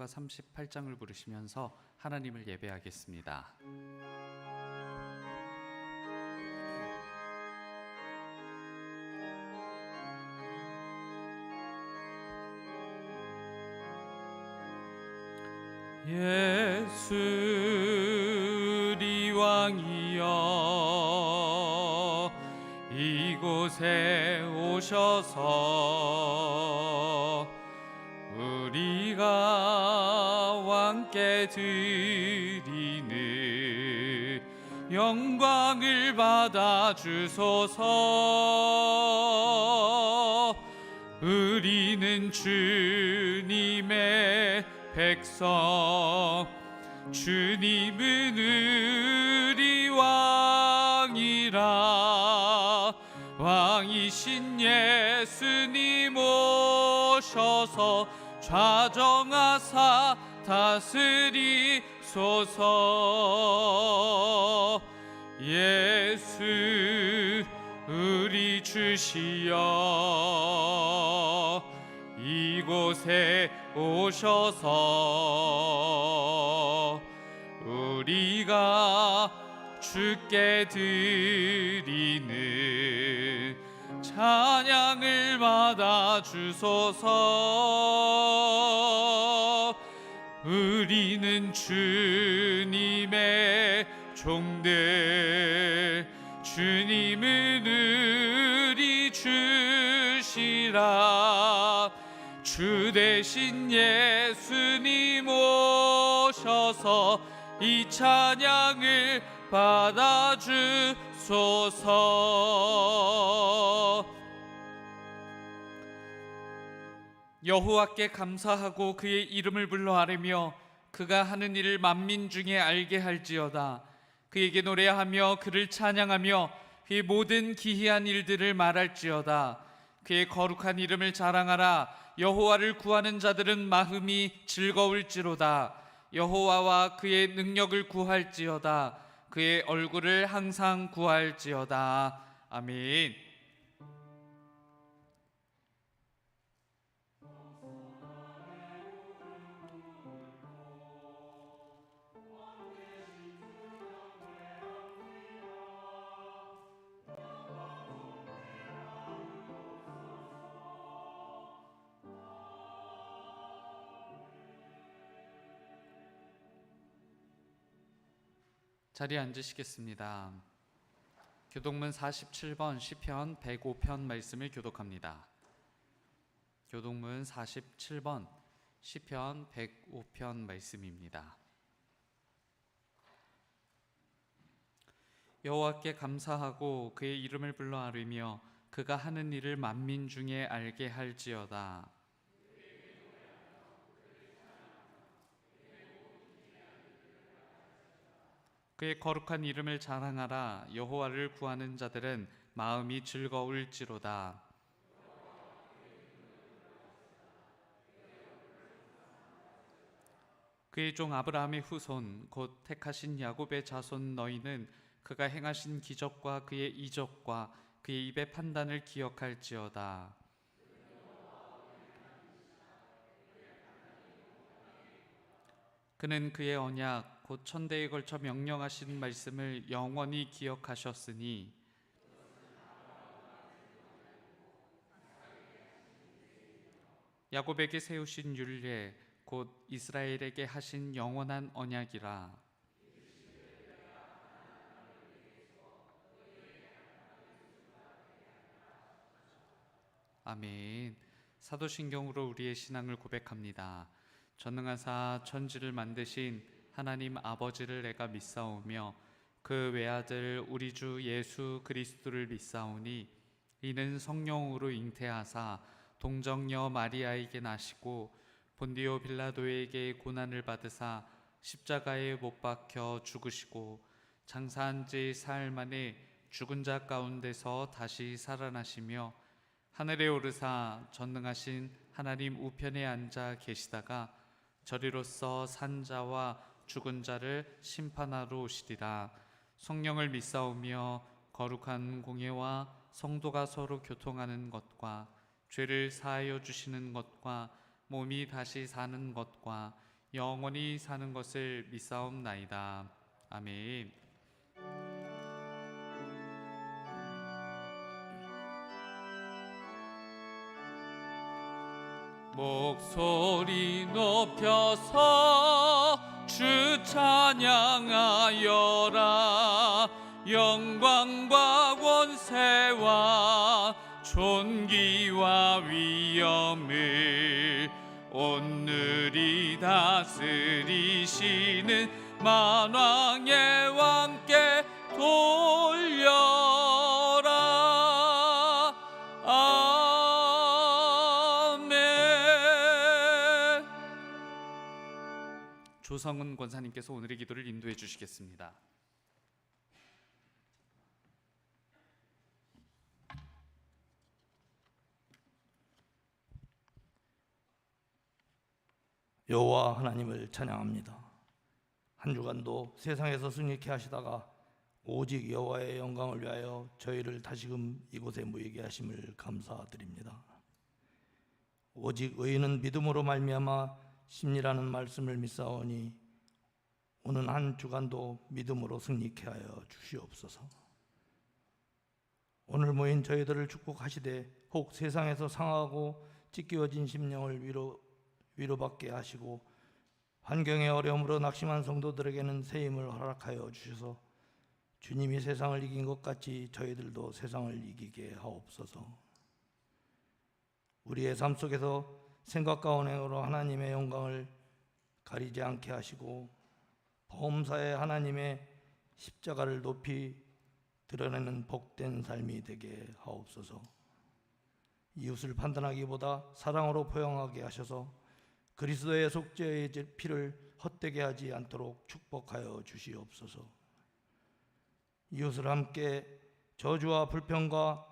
38장을 부르시면서 하나님을 예배하겠습니다. 예수 우리 왕이여 이곳에 오셔서 우리가 왕께 드리는 영광을 받아 주소서. 우리는 주님의 백성, 주님은 우리 왕이라. 왕이신 예수님 오셔서 좌정하사 다스리소서. 예수 우리 주시여 이곳에 오셔서 우리가 주께 드리는 찬양을 받아 주소서. 우리는 주님의 종들, 주님은 우리 주시라. 주 대신 예수님 오셔서 이 찬양을 받아 주소서. 여호와께 감사하고 그의 이름을 불러 아뢰며 그가 하는 일을 만민 중에 알게 할지어다. 그에게 노래하며 그를 찬양하며 그의 모든 기이한 일들을 말할지어다. 그의 거룩한 이름을 자랑하라. 여호와를 구하는 자들은 마음이 즐거울지로다. 여호와와 그의 능력을 구할지어다. 그의 얼굴을 항상 구할지어다. 아멘. 자리에 앉으시겠습니다. 교독문 47번 시편 105편 말씀을 교독합니다. 교독문 47번 시편 105편 말씀입니다. 여호와께 감사하고 그의 이름을 불러 아뢰며 그가 하는 일을 만민 중에 알게 할지어다. 그의 거룩한 이름을 자랑하라. 여호와를 구하는 자들은 마음이 즐거울지로다. 그의 종 아브라함의 후손 곧 택하신 야곱의 자손 너희는 그가 행하신 기적과 그의 이적과 그의 입의 판단을 기억할지어다. 그는 그의 언약 곧 천대에 걸쳐 명령하신 말씀을 영원히 기억하셨으니 야곱에게 세우신 율례 곧 이스라엘에게 하신 영원한 언약이라. 아멘. 사도신경으로 우리의 신앙을 고백합니다. 전능하사 천지를 만드신 하나님 아버지를 내가 믿사오며 그 외아들 우리 주 예수 그리스도를 믿사오니 이는 성령으로 잉태하사 동정녀 마리아에게 나시고 본디오 빌라도에게 고난을 받으사 십자가에 못 박혀 죽으시고 장사한 지 사흘 만에 죽은 자 가운데서 다시 살아나시며 하늘에 오르사 전능하신 하나님 우편에 앉아 계시다가 저리로서 산 자와 죽은 자를 심판하러 오시리라. 성령을 믿사오며 거룩한 공예와 성도가 서로 교통하는 것과 죄를 사하여 주시는 것과 몸이 다시 사는 것과 영원히 사는 것을 믿사옵나이다. 아멘. 목소리 높여서 주 찬양하여라. 영광과 권세와 존귀와 위엄을 오늘이 다스리시는 만왕의 왕께 돌려라. 아멘. 조성은 권사님께서 오늘의 기도를 인도해 주시겠습니다. 여호와 하나님을 찬양합니다. 한 주간도 세상에서 승리케 하시다가 오직 여호와의 영광을 위하여 저희를 다시금 이곳에 모이게 하심을 감사드립니다. 오직 의인은 믿음으로 말미암아 심리라는 말씀을 믿사오니 오는 한 주간도 믿음으로 승리케 하여 주시옵소서. 오늘 모인 저희들을 축복하시되 혹 세상에서 상하고 찢기워진 심령을 위로받게 하시고 환경의 어려움으로 낙심한 성도들에게는 새 힘을 허락하여 주셔서 주님이 세상을 이긴 것 같이 저희들도 세상을 이기게 하옵소서. 우리의 삶 속에서 생각과 언행으로 하나님의 영광을 가리지 않게 하시고 범사에 하나님의 십자가를 높이 드러내는 복된 삶이 되게 하옵소서. 이웃을 판단하기보다 사랑으로 포용하게 하셔서 그리스도의 속죄의 피를 헛되게 하지 않도록 축복하여 주시옵소서. 이웃을 함께 저주와 불평과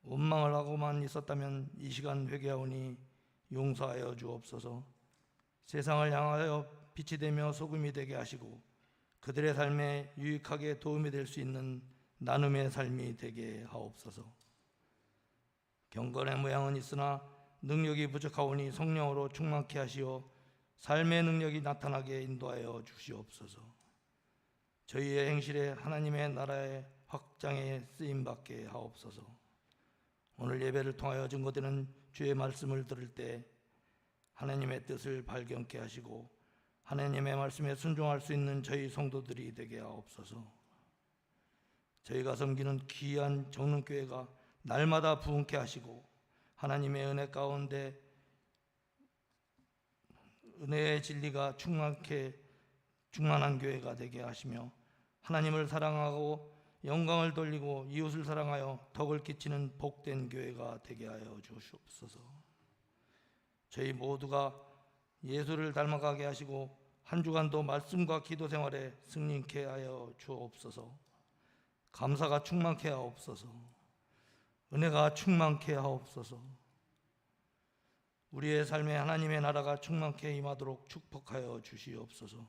원망을 하고만 있었다면 이 시간 회개하오니 용서하여 주옵소서. 세상을 향하여 빛이 되며 소금이 되게 하시고 그들의 삶에 유익하게 도움이 될 수 있는 나눔의 삶이 되게 하옵소서. 경건의 모양은 있으나 능력이 부족하오니 성령으로 충만케 하시어 삶의 능력이 나타나게 인도하여 주시옵소서. 저희의 행실에 하나님의 나라의 확장에 쓰임받게 하옵소서. 오늘 예배를 통하여 증거되는 주의 말씀을 들을 때 하나님의 뜻을 발견케 하시고 하나님의 말씀에 순종할 수 있는 저희 성도들이 되게 하옵소서. 저희가 섬기는 귀한 정릉교회가 날마다 부흥케 하시고 하나님의 은혜 가운데 은혜의 진리가 충만한 교회가 되게 하시며 하나님을 사랑하고 영광을 돌리고 이웃을 사랑하여 덕을 끼치는 복된 교회가 되게 하여 주시옵소서. 저희 모두가 예수를 닮아가게 하시고 한 주간도 말씀과 기도 생활에 승리케 하여 주옵소서. 감사가 충만케 하옵소서. 은혜가 충만케 하옵소서. 우리의 삶에 하나님의 나라가 충만케 임하도록 축복하여 주시옵소서.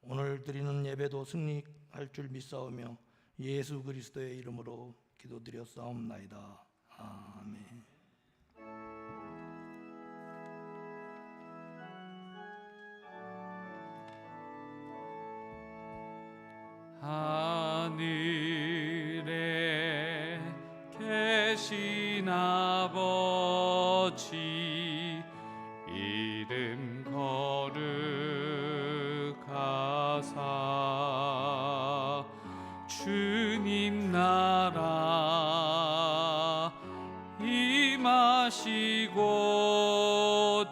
오늘 드리는 예배도 승리할 줄 믿사오며 예수 그리스도의 이름으로 기도드렸사옵나이다. 아멘. 하늘에 계신 아버지 이름 거룩하사 주님 나라 임하시고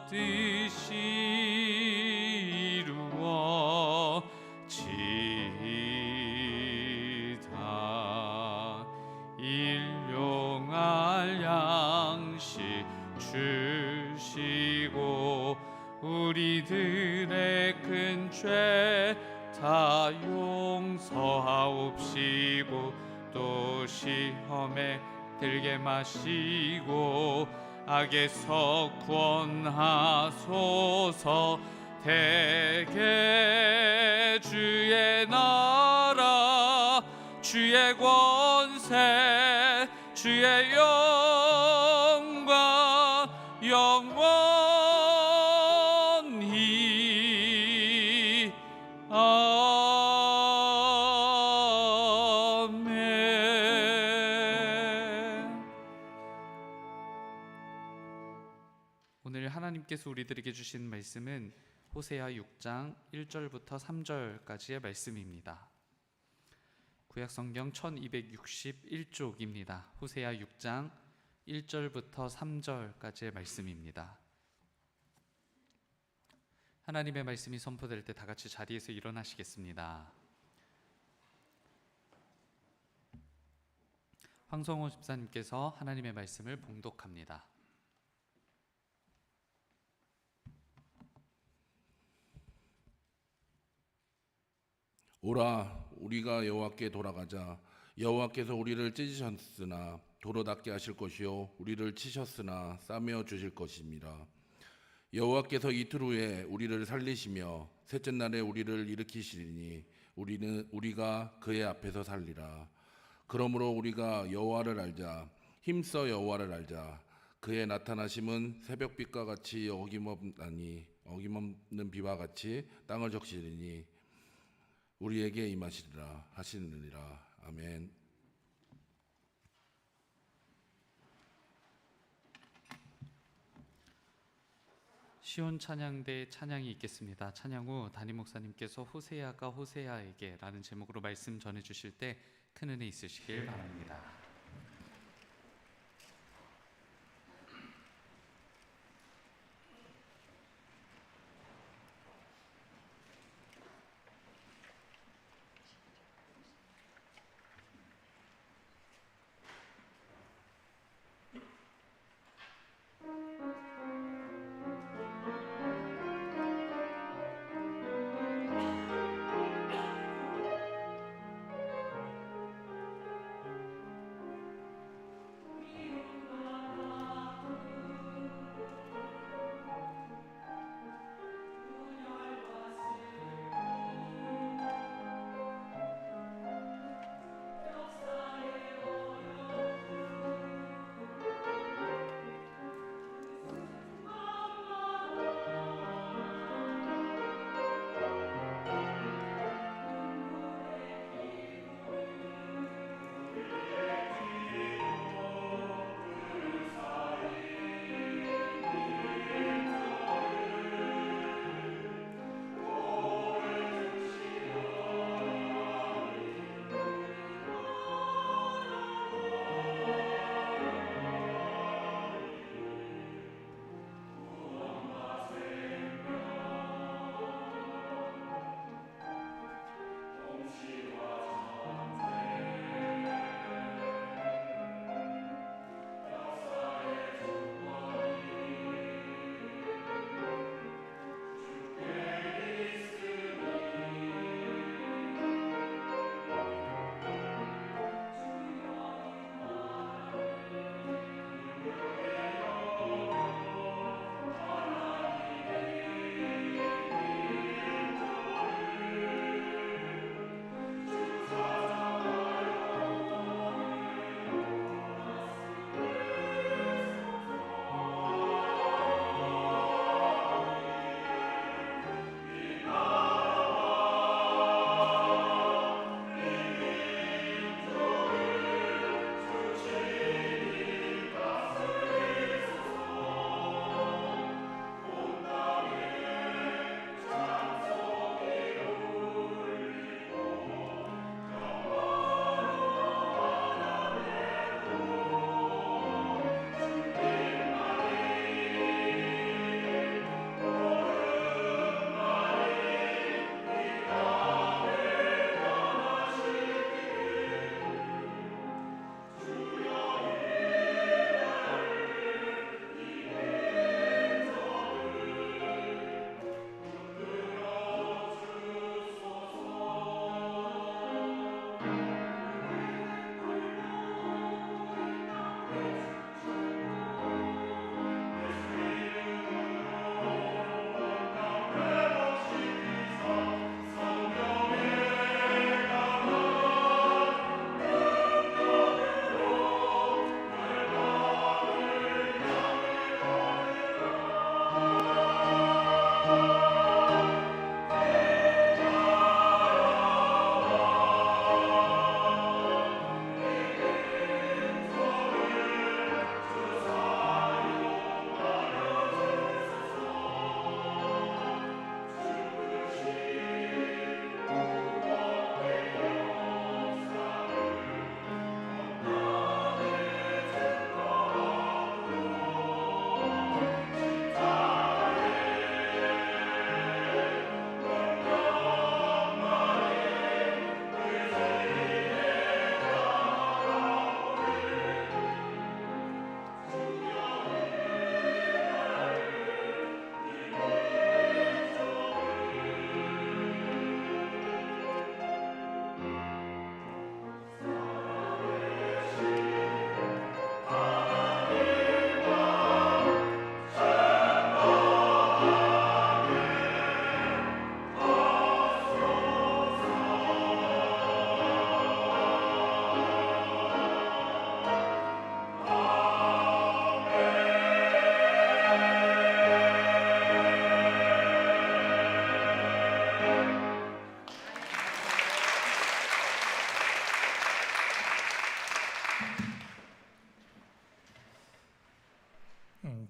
뜻이 이루어지이다. 일용할 양식 주시고 우리들의 큰 죄 다 용서하옵시고 또 시험에 들게 마시고 악에서 구원하소서. 대개 주의 나라 주의 권세 주의 영광 영원히 하나님께서 우리들에게 주신 말씀은 호세아 6장 1절부터 3절까지의 말씀입니다. 구약성경 1261쪽입니다. 호세아 6장 1절부터 3절까지의 말씀입니다. 하나님의 말씀이 선포될 때 다 같이 자리에서 일어나시겠습니다. 황성호 집사님께서 하나님의 말씀을 봉독합니다. 오라, 우리가 여호와께 돌아가자. 여호와께서 우리를 찢으셨으나 도로 닦게 하실 것이요 우리를 치셨으나 싸매어 주실 것입니다. 여호와께서 이틀 후에 우리를 살리시며 셋째 날에 우리를 일으키시리니 우리가 그의 앞에서 살리라. 그러므로 우리가 여호와를 알자. 힘써 여호와를 알자. 그의 나타나심은 새벽빛과 같이 어김없는 비와 같이 땅을 적시리니 우리에게 임하시리라 하시느니라. 아멘. 시온 찬양대 찬양이 있겠습니다. 찬양 후 담임 목사님께서 호세아가 호세아에게 라는 제목으로 말씀 전해 주실 때 큰 은혜 있으시길 바랍니다.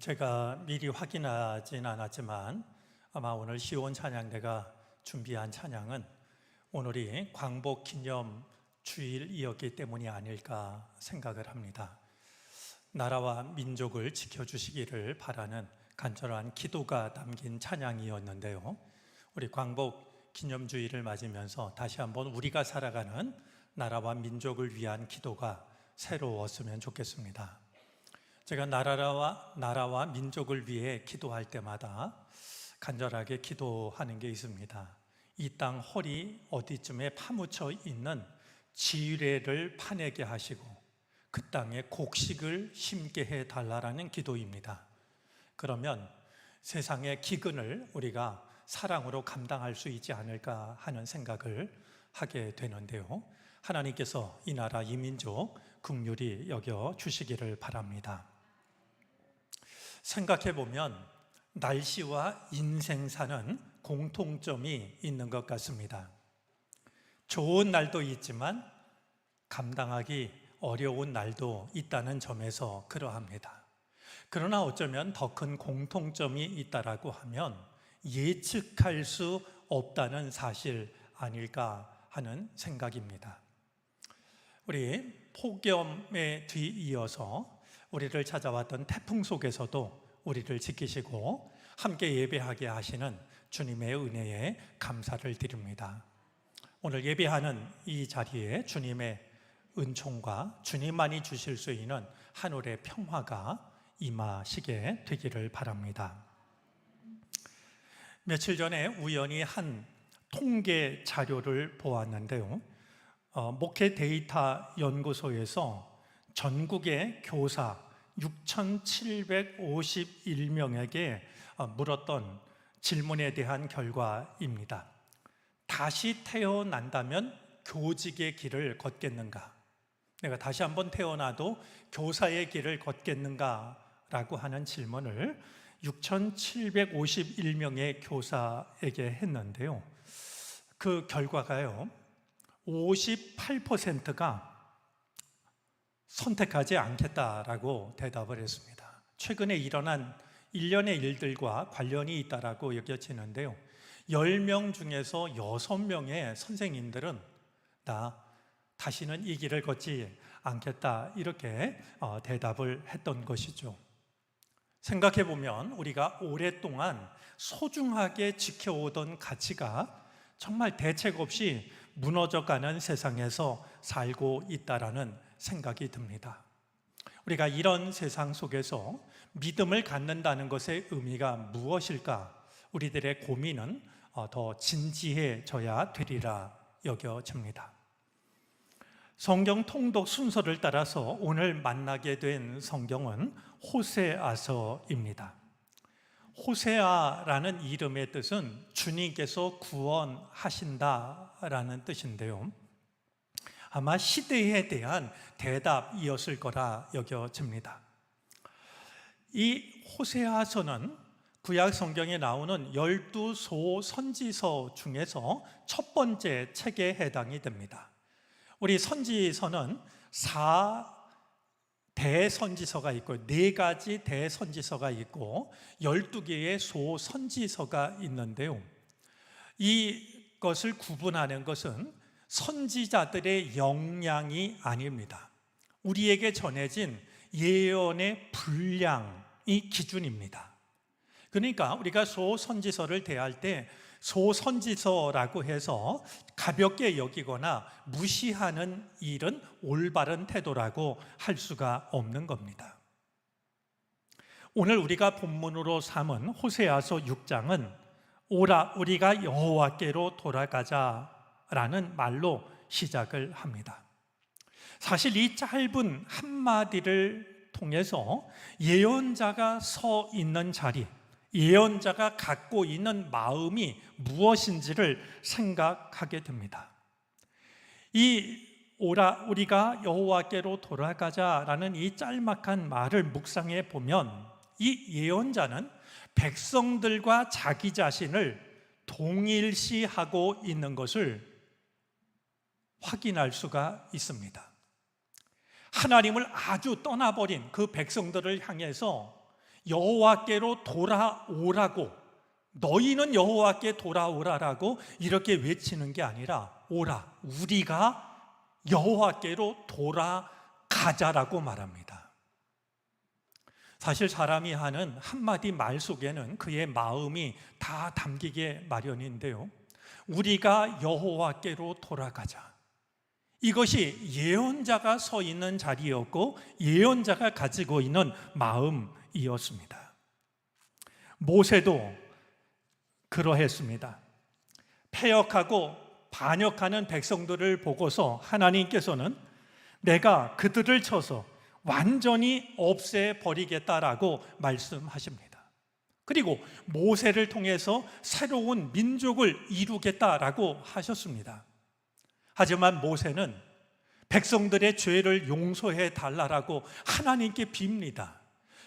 제가 미리 확인하진 않았지만 아마 오늘 시온 찬양대가 준비한 찬양은 오늘이 광복 기념 주일이었기 때문이 아닐까 생각을 합니다. 나라와 민족을 지켜주시기를 바라는 간절한 기도가 담긴 찬양이었는데요. 우리 광복 기념주의를 맞으면서 다시 한번 우리가 살아가는 나라와 민족을 위한 기도가 새로웠으면 좋겠습니다. 제가 나라와 민족을 위해 기도할 때마다 간절하게 기도하는 게 있습니다. 이 땅 허리 어디쯤에 파묻혀 있는 지뢰를 파내게 하시고 그 땅에 곡식을 심게 해달라는 기도입니다. 그러면 세상의 기근을 우리가 사랑으로 감당할 수 있지 않을까 하는 생각을 하게 되는데요. 하나님께서 이 나라 이 민족 긍휼히 여겨 주시기를 바랍니다. 생각해 보면 날씨와 인생사는 공통점이 있는 것 같습니다. 좋은 날도 있지만 감당하기 어려운 날도 있다는 점에서 그러합니다. 그러나 어쩌면 더 큰 공통점이 있다라고 하면 예측할 수 없다는 사실 아닐까 하는 생각입니다. 우리 폭염에 뒤이어서 우리를 찾아왔던 태풍 속에서도 우리를 지키시고 함께 예배하게 하시는 주님의 은혜에 감사를 드립니다. 오늘 예배하는 이 자리에 주님의 은총과 주님만이 주실 수 있는 하늘의 평화가 임하시게 되기를 바랍니다. 며칠 전에 우연히 한 통계 자료를 보았는데요. 목회 데이터 연구소에서 전국의 교사 6,751명에게 물었던 질문에 대한 결과입니다. 다시 태어난다면 교직의 길을 걷겠는가? 내가 다시 한번 태어나도 교사의 길을 걷겠는가? 라고 하는 질문을 6,751명의 교사에게 했는데요. 그 결과가요, 58%가 선택하지 않겠다라고 대답을 했습니다. 최근에 일어난 일련의 일들과 관련이 있다라고 여겨지는데요. 10명 중에서 6명의 선생님들은 나 다시는 이 길을 걷지 않겠다 이렇게 대답을 했던 것이죠. 생각해 보면 우리가 오랫동안 소중하게 지켜오던 가치가 정말 대책 없이 무너져가는 세상에서 살고 있다라는 생각이 듭니다. 우리가 이런 세상 속에서 믿음을 갖는다는 것의 의미가 무엇일까? 우리들의 고민은 더 진지해져야 되리라 여겨집니다. 성경 통독 순서를 따라서 오늘 만나게 된 성경은 호세아서입니다. 호세아라는 이름의 뜻은 주님께서 구원하신다라는 뜻인데요. 아마 시대에 대한 대답이었을 거라 여겨집니다. 이 호세아서는 구약 성경에 나오는 12소 선지서 중에서 첫 번째 책에 해당이 됩니다. 우리 선지서는 4대선지서가 있고 4가지 대선지서가 있고 12개의 소선지서가 있는데요. 이것을 구분하는 것은 선지자들의 역량이 아닙니다. 우리에게 전해진 예언의 분량이 기준입니다. 그러니까 우리가 소선지서를 대할 때 소선지서라고 해서 가볍게 여기거나 무시하는 일은 올바른 태도라고 할 수가 없는 겁니다. 오늘 우리가 본문으로 삼은 호세아서 6장은 오라 우리가 여호와께로 돌아가자라는 말로 시작을 합니다. 사실 이 짧은 한마디를 통해서 예언자가 서 있는 자리, 예언자가 갖고 있는 마음이 무엇인지를 생각하게 됩니다. 이 오라 우리가 여호와께로 돌아가자라는 이 짤막한 말을 묵상해 보면 이 예언자는 백성들과 자기 자신을 동일시하고 있는 것을 확인할 수가 있습니다. 하나님을 아주 떠나버린 그 백성들을 향해서 여호와께로 돌아오라고, 너희는 여호와께 돌아오라라고 이렇게 외치는 게 아니라 오라, 우리가 여호와께로 돌아가자라고 말합니다. 사실 사람이 하는 한마디 말 속에는 그의 마음이 다 담기게 마련인데요, 우리가 여호와께로 돌아가자, 이것이 예언자가 서 있는 자리였고 예언자가 가지고 있는 마음이었습니다. 모세도 그러했습니다. 패역하고 반역하는 백성들을 보고서 하나님께서는 내가 그들을 쳐서 완전히 없애버리겠다라고 말씀하십니다. 그리고 모세를 통해서 새로운 민족을 이루겠다라고 하셨습니다. 하지만 모세는 백성들의 죄를 용서해 달라고 하나님께 빕니다.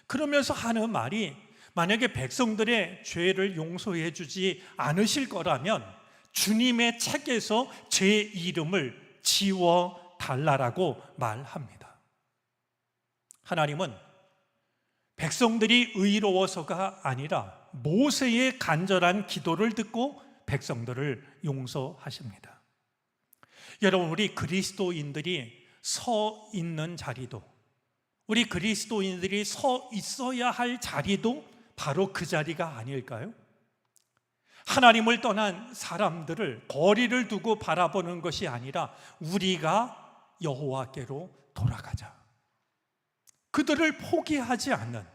그러면서 하는 말이, 만약에 백성들의 죄를 용서해 주지 않으실 거라면 주님의 책에서 제 이름을 지워 달라고 말합니다. 하나님은 백성들이 의로워서가 아니라 모세의 간절한 기도를 듣고 백성들을 용서하십니다. 여러분, 우리 그리스도인들이 서 있는 자리도, 우리 그리스도인들이 서 있어야 할 자리도 바로 그 자리가 아닐까요? 하나님을 떠난 사람들을 거리를 두고 바라보는 것이 아니라 우리가 여호와께로 돌아가자, 그들을 포기하지 않는,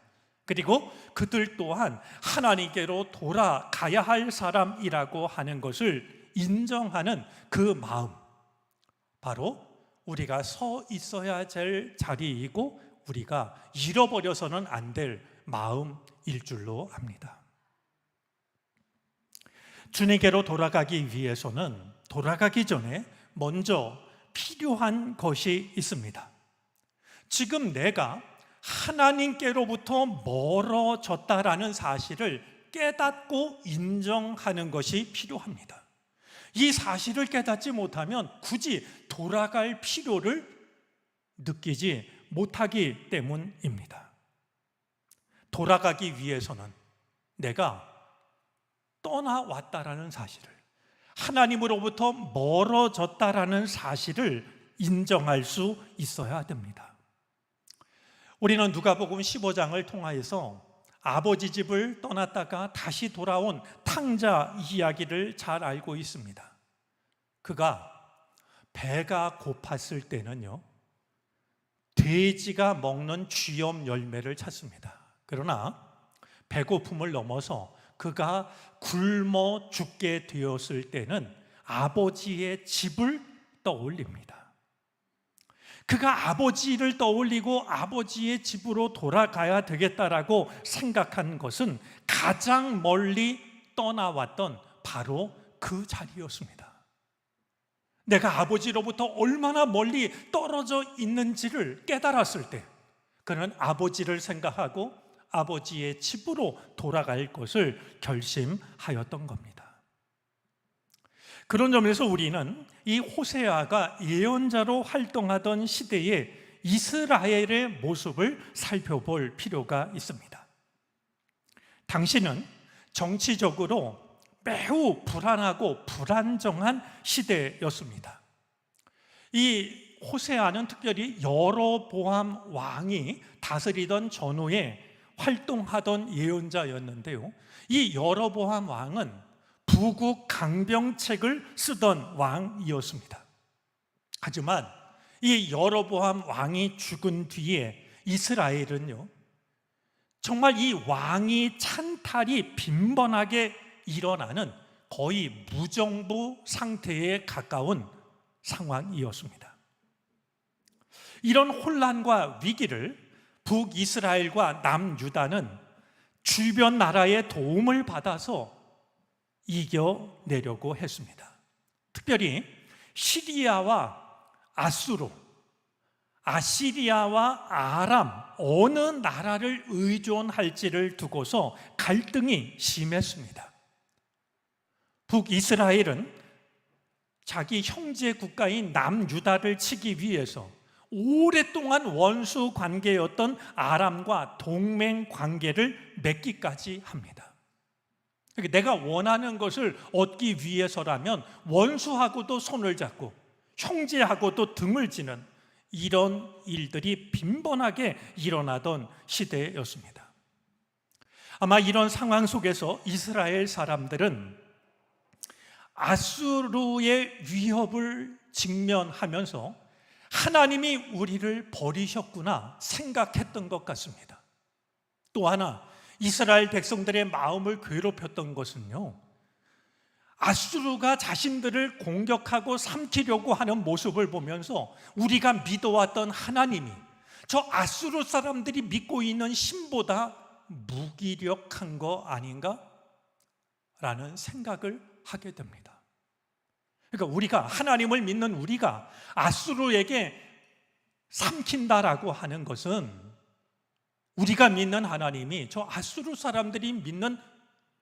그리고 그들 또한 하나님께로 돌아가야 할 사람이라고 하는 것을 인정하는 그 마음, 바로 우리가 서 있어야 될 자리이고 우리가 잃어버려서는 안 될 마음일 줄로 압니다. 주님께로 돌아가기 위해서는 돌아가기 전에 먼저 필요한 것이 있습니다. 지금 내가 하나님께로부터 멀어졌다라는 사실을 깨닫고 인정하는 것이 필요합니다. 이 사실을 깨닫지 못하면 굳이 돌아갈 필요를 느끼지 못하기 때문입니다. 돌아가기 위해서는 내가 떠나왔다라는 사실을, 하나님으로부터 멀어졌다라는 사실을 인정할 수 있어야 됩니다. 우리는 누가복음 15장을 통하여서 아버지 집을 떠났다가 다시 돌아온 탕자 이야기를 잘 알고 있습니다. 그가 배가 고팠을 때는요, 돼지가 먹는 쥐염 열매를 찾습니다. 그러나 배고픔을 넘어서 그가 굶어 죽게 되었을 때는 아버지의 집을 떠올립니다. 그가 아버지를 떠올리고 아버지의 집으로 돌아가야 되겠다라고 생각한 것은 가장 멀리 떠나왔던 바로 그 자리였습니다. 내가 아버지로부터 얼마나 멀리 떨어져 있는지를 깨달았을 때 그는 아버지를 생각하고 아버지의 집으로 돌아갈 것을 결심하였던 겁니다. 그런 점에서 우리는 이 호세아가 예언자로 활동하던 시대의 이스라엘의 모습을 살펴볼 필요가 있습니다. 당시는 정치적으로 매우 불안하고 불안정한 시대였습니다. 이 호세아는 특별히 여로보암 왕이 다스리던 전후에 활동하던 예언자였는데요, 이 여로보암 왕은 부국 강병책을 쓰던 왕이었습니다. 하지만 이 여로보암 왕이 죽은 뒤에 이스라엘은요, 정말 이 왕이 찬탈이 빈번하게 일어나는 거의 무정부 상태에 가까운 상황이었습니다. 이런 혼란과 위기를 북이스라엘과 남유다는 주변 나라의 도움을 받아서 이겨내려고 했습니다. 특별히 시리아와 아수르, 아시리아와 아람 어느 나라를 의존할지를 두고서 갈등이 심했습니다. 북이스라엘은 자기 형제 국가인 남유다를 치기 위해서 오랫동안 원수 관계였던 아람과 동맹 관계를 맺기까지 합니다. 그러니까 내가 원하는 것을 얻기 위해서라면 원수하고도 손을 잡고 형제하고도 등을 지는 이런 일들이 빈번하게 일어나던 시대였습니다. 아마 이런 상황 속에서 이스라엘 사람들은 아수르의 위협을 직면하면서 하나님이 우리를 버리셨구나 생각했던 것 같습니다. 또 하나 이스라엘 백성들의 마음을 괴롭혔던 것은요, 아수르가 자신들을 공격하고 삼키려고 하는 모습을 보면서 우리가 믿어왔던 하나님이 저 아수르 사람들이 믿고 있는 신보다 무기력한 거 아닌가? 라는 생각을 하게 됩니다. 그러니까 우리가 하나님을 믿는 우리가 아수르에게 삼킨다라고 하는 것은 우리가 믿는 하나님이 저 아수르 사람들이 믿는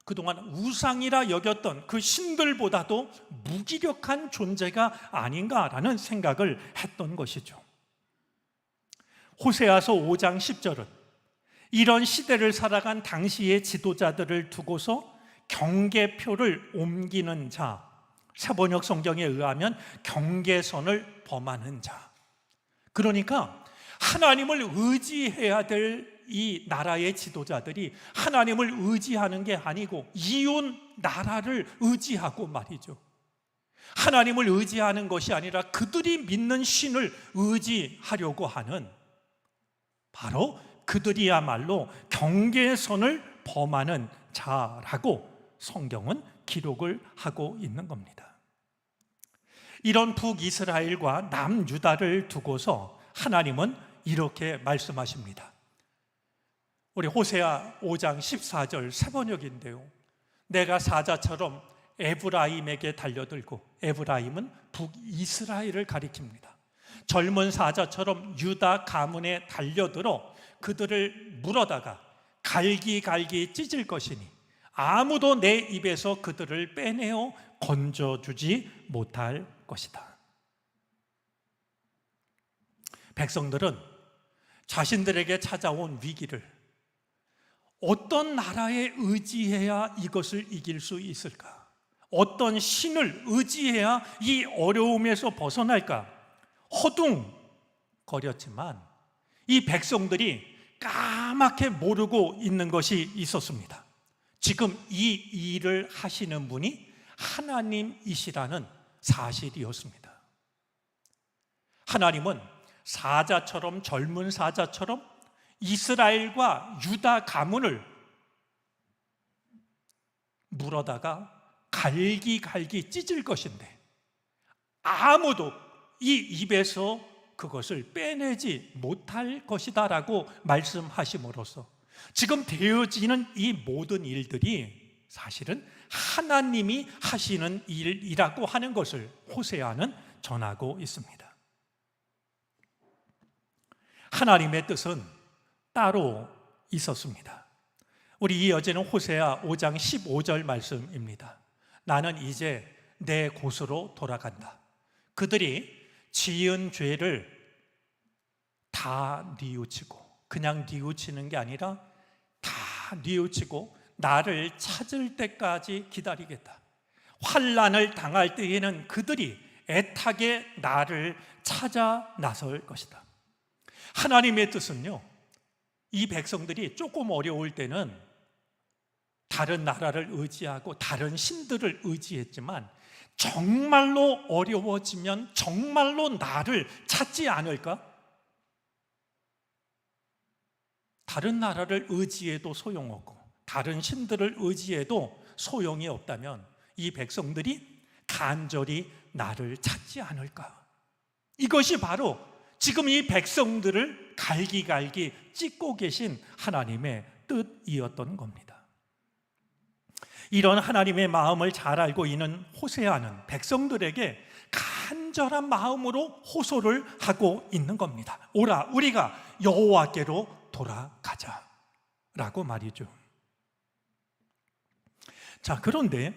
그동안 우상이라 여겼던 그 신들보다도 무기력한 존재가 아닌가라는 생각을 했던 것이죠. 호세아서 5장 10절은 이런 시대를 살아간 당시의 지도자들을 두고서 경계표를 옮기는 자, 세번역 성경에 의하면 경계선을 범하는 자, 그러니까 하나님을 의지해야 될 이 나라의 지도자들이 하나님을 의지하는 게 아니고 이웃 나라를 의지하고 말이죠. 하나님을 의지하는 것이 아니라 그들이 믿는 신을 의지하려고 하는, 바로 그들이야말로 경계선을 범하는 자라고 성경은 기록을 하고 있는 겁니다. 이런 북이스라엘과 남유다를 두고서 하나님은 이렇게 말씀하십니다. 우리 호세아 5장 14절 세번역인데요, 내가 사자처럼 에브라임에게 달려들고, 에브라임은 북이스라엘을 가리킵니다. 젊은 사자처럼 유다 가문에 달려들어 그들을 물어다가 갈기갈기 찢을 것이니 아무도 내 입에서 그들을 빼내어 건져주지 못할 것이다. 백성들은 자신들에게 찾아온 위기를 어떤 나라에 의지해야 이것을 이길 수 있을까? 어떤 신을 의지해야 이 어려움에서 벗어날까? 허둥거렸지만 이 백성들이 까맣게 모르고 있는 것이 있었습니다. 지금 이 일을 하시는 분이 하나님이시라는 사실이었습니다. 하나님은 사자처럼, 젊은 사자처럼 이스라엘과 유다 가문을 물어다가 갈기갈기 찢을 것인데 아무도 이 입에서 그것을 빼내지 못할 것이다 라고 말씀하심으로써 지금 되어지는 이 모든 일들이 사실은 하나님이 하시는 일이라고 하는 것을 호세아는 전하고 있습니다. 하나님의 뜻은 따로 있었습니다. 우리 이어지는 호세아 5장 15절 말씀입니다. 나는 이제 내 곳으로 돌아간다. 그들이 지은 죄를 다 뉘우치고, 그냥 뉘우치는 게 아니라 다 뉘우치고 나를 찾을 때까지 기다리겠다. 환난을 당할 때에는 그들이 애타게 나를 찾아 나설 것이다. 하나님의 뜻은요, 이 백성들이 조금 어려울 때는 다른 나라를 의지하고 다른 신들을 의지했지만 정말로 어려워지면 정말로 나를 찾지 않을까? 다른 나라를 의지해도 소용없고 다른 신들을 의지해도 소용이 없다면 이 백성들이 간절히 나를 찾지 않을까? 이것이 바로 지금 이 백성들을 갈기갈기 찢고 계신 하나님의 뜻이었던 겁니다. 이런 하나님의 마음을 잘 알고 있는 호세아는 백성들에게 간절한 마음으로 호소를 하고 있는 겁니다. 오라, 우리가 여호와께로 돌아가자 라고 말이죠. 자, 그런데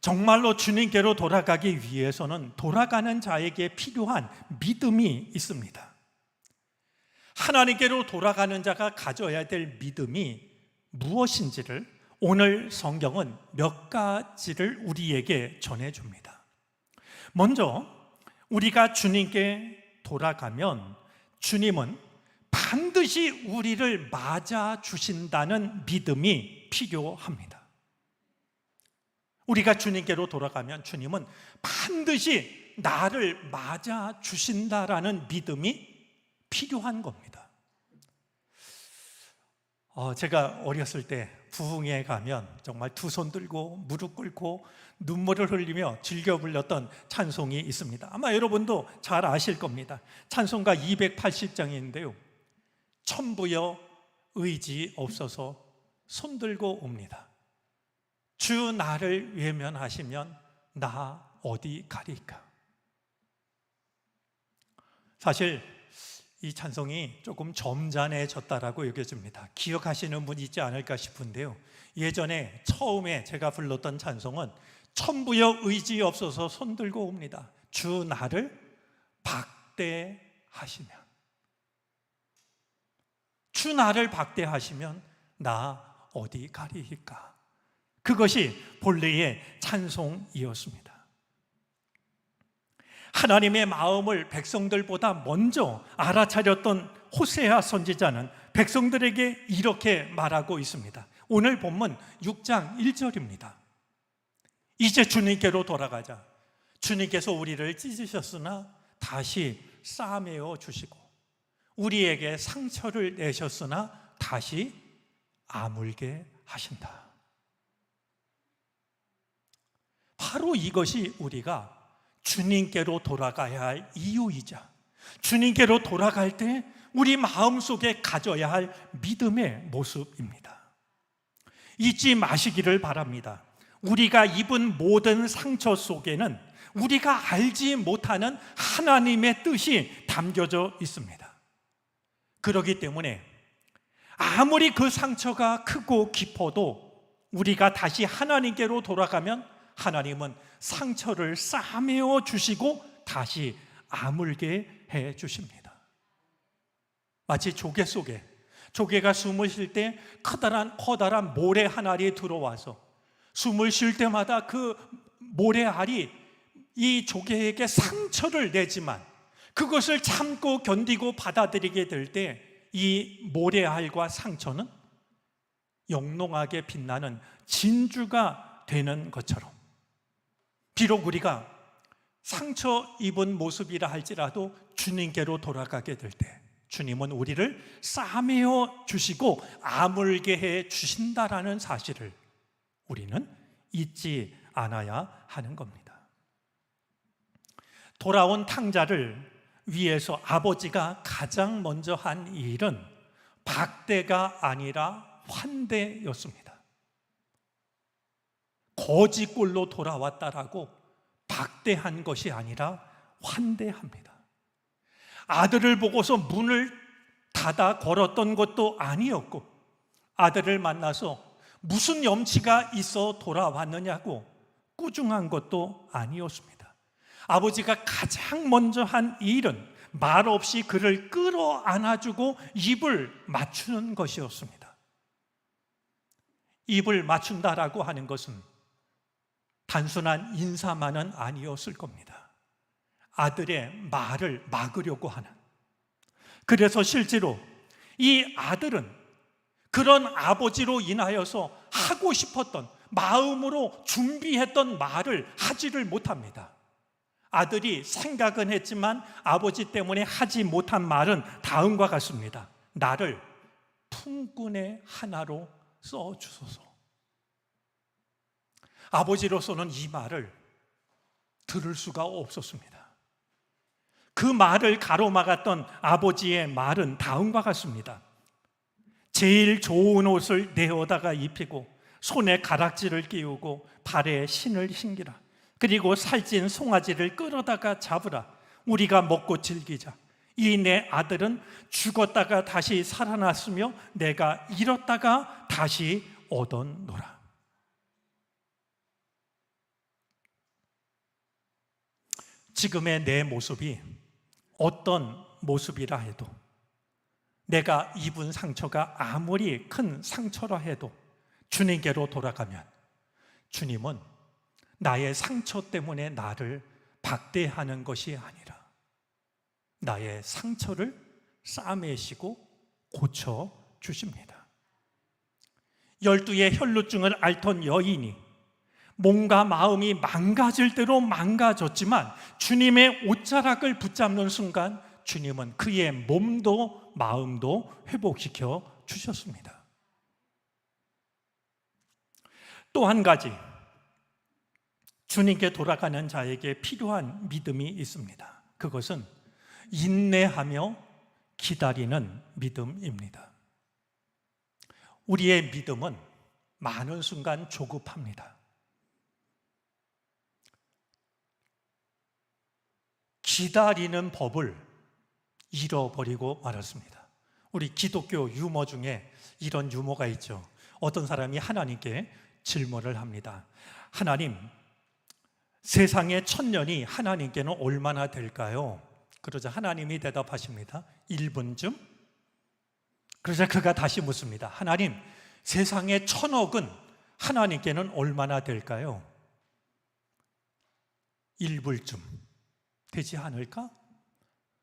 정말로 주님께로 돌아가기 위해서는 돌아가는 자에게 필요한 믿음이 있습니다. 하나님께로 돌아가는 자가 가져야 될 믿음이 무엇인지를 오늘 성경은 몇 가지를 우리에게 전해줍니다. 먼저 우리가 주님께 돌아가면 주님은 반드시 우리를 맞아 주신다는 믿음이 필요합니다. 우리가 주님께로 돌아가면 주님은 반드시 나를 맞아 주신다라는 믿음이 필요한 겁니다. 제가 어렸을 때 부흥회에 가면 정말 두 손 들고 무릎 꿇고 눈물을 흘리며 즐겨 불렀던 찬송이 있습니다. 아마 여러분도 잘 아실 겁니다. 찬송가 280장인데요. 천부여 의지 없어서 손 들고 옵니다. 주 나를 외면하시면 나 어디 가리까? 사실 이 찬송이 조금 점잖해졌다라고 여겨집니다. 기억하시는 분 있지 않을까 싶은데요. 예전에 처음에 제가 불렀던 찬송은 천부여 의지 없어서 손 들고 옵니다. 주 나를 박대하시면, 주 나를 박대하시면 나 어디 가리까? 그것이 본래의 찬송이었습니다. 하나님의 마음을 백성들보다 먼저 알아차렸던 호세아 선지자는 백성들에게 이렇게 말하고 있습니다. 오늘 본문 6장 1절입니다. 이제 주님께로 돌아가자. 주님께서 우리를 찢으셨으나 다시 싸매어 주시고 우리에게 상처를 내셨으나 다시 아물게 하신다. 바로 이것이 우리가 주님께로 돌아가야 할 이유이자 주님께로 돌아갈 때 우리 마음속에 가져야 할 믿음의 모습입니다. 잊지 마시기를 바랍니다. 우리가 입은 모든 상처 속에는 우리가 알지 못하는 하나님의 뜻이 담겨져 있습니다. 그렇기 때문에 아무리 그 상처가 크고 깊어도 우리가 다시 하나님께로 돌아가면 하나님은 상처를 싸매어 주시고 다시 아물게 해 주십니다. 마치 조개 속에 조개가 숨을 쉴 때 커다란 모래알이 들어와서 숨을 쉴 때마다 그 모래알이 이 조개에게 상처를 내지만 그것을 참고 견디고 받아들이게 될 때 이 모래알과 상처는 영롱하게 빛나는 진주가 되는 것처럼 비록 우리가 상처 입은 모습이라 할지라도 주님께로 돌아가게 될 때 주님은 우리를 싸매어 주시고 아물게 해 주신다라는 사실을 우리는 잊지 않아야 하는 겁니다. 돌아온 탕자를 위해서 아버지가 가장 먼저 한 일은 박대가 아니라 환대였습니다. 거지꼴로 돌아왔다라고 박대한 것이 아니라 환대합니다. 아들을 보고서 문을 닫아 걸었던 것도 아니었고 아들을 만나서 무슨 염치가 있어 돌아왔느냐고 꾸중한 것도 아니었습니다. 아버지가 가장 먼저 한 일은 말없이 그를 끌어안아주고 입을 맞추는 것이었습니다. 입을 맞춘다라고 하는 것은 단순한 인사만은 아니었을 겁니다. 아들의 말을 막으려고 하는. 그래서 실제로 이 아들은 그런 아버지로 인하여서 하고 싶었던 마음으로 준비했던 말을 하지를 못합니다. 아들이 생각은 했지만 아버지 때문에 하지 못한 말은 다음과 같습니다. 나를 품꾼의 하나로 써주소서. 아버지로서는 이 말을 들을 수가 없었습니다. 그 말을 가로막았던 아버지의 말은 다음과 같습니다. 제일 좋은 옷을 내어다가 입히고 손에 가락지를 끼우고 발에 신을 신기라. 그리고 살찐 송아지를 끌어다가 잡으라. 우리가 먹고 즐기자. 이 내 아들은 죽었다가 다시 살아났으며 내가 잃었다가 다시 얻었노라. 지금의 내 모습이 어떤 모습이라 해도 내가 입은 상처가 아무리 큰 상처라 해도 주님께로 돌아가면 주님은 나의 상처 때문에 나를 박대하는 것이 아니라 나의 상처를 싸매시고 고쳐주십니다. 12의 혈루증을 앓던 여인이 몸과 마음이 망가질 대로 망가졌지만 주님의 옷자락을 붙잡는 순간 주님은 그의 몸도 마음도 회복시켜 주셨습니다. 또 한 가지, 주님께 돌아가는 자에게 필요한 믿음이 있습니다. 그것은 인내하며 기다리는 믿음입니다. 우리의 믿음은 많은 순간 조급합니다. 기다리는 법을 잃어버리고 말았습니다. 우리 기독교 유머 중에 이런 유머가 있죠. 어떤 사람이 하나님께 질문을 합니다. 하나님, 세상의 1000년이 하나님께는 얼마나 될까요? 그러자 하나님이 대답하십니다. 1분쯤? 그러자 그가 다시 묻습니다. 하나님, 세상의 1000억은 하나님께는 얼마나 될까요? 1불쯤 되지 않을까?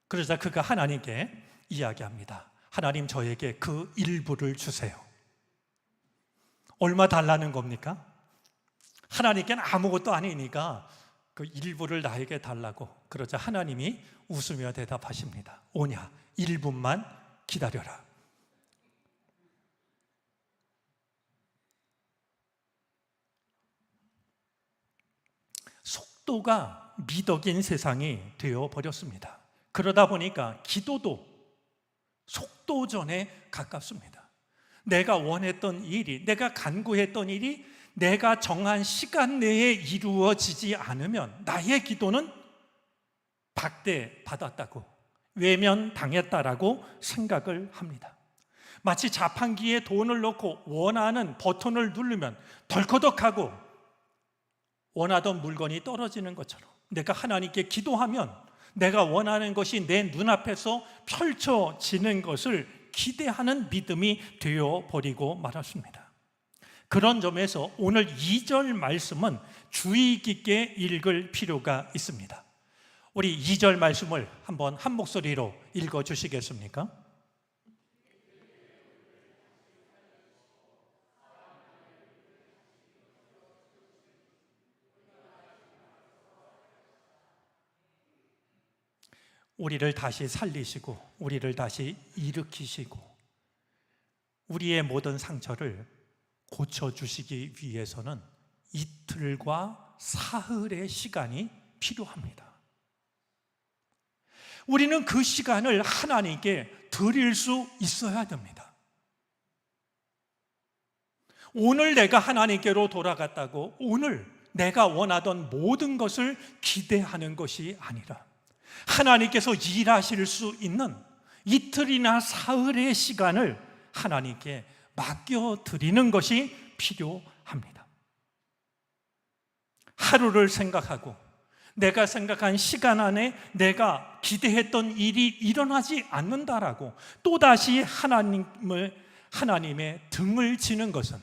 그러자 그가 하나님께 이야기합니다. 하나님, 저에게 그 1불을 주세요. 얼마 달라는 겁니까? 하나님께는 아무것도 아니니까 그 1불을 나에게 달라고. 그러자 하나님이 웃으며 대답하십니다. 오냐, 1분만 기다려라. 속도가 미덕인 세상이 되어버렸습니다. 그러다 보니까 기도도 속도전에 가깝습니다. 내가 원했던 일이, 내가 간구했던 일이 내가 정한 시간 내에 이루어지지 않으면 나의 기도는 박대받았다고, 외면당했다라고 생각을 합니다. 마치 자판기에 돈을 넣고 원하는 버튼을 누르면 덜커덕하고 원하던 물건이 떨어지는 것처럼 내가 하나님께 기도하면 내가 원하는 것이 내 눈앞에서 펼쳐지는 것을 기대하는 믿음이 되어버리고 말았습니다. 그런 점에서 오늘 2절 말씀은 주의 깊게 읽을 필요가 있습니다. 우리 2절 말씀을 한번 한 목소리로 읽어주시겠습니까? 우리를 다시 살리시고 우리를 다시 일으키시고 우리의 모든 상처를 고쳐주시기 위해서는 이틀과 사흘의 시간이 필요합니다. 우리는 그 시간을 하나님께 드릴 수 있어야 됩니다. 오늘 내가 하나님께로 돌아갔다고 오늘 내가 원하던 모든 것을 기대하는 것이 아니라 하나님께서 일하실 수 있는 이틀이나 사흘의 시간을 하나님께 맡겨드리는 것이 필요합니다. 하루를 생각하고 내가 생각한 시간 안에 내가 기대했던 일이 일어나지 않는다라고 또다시 하나님의 등을 지는 것은,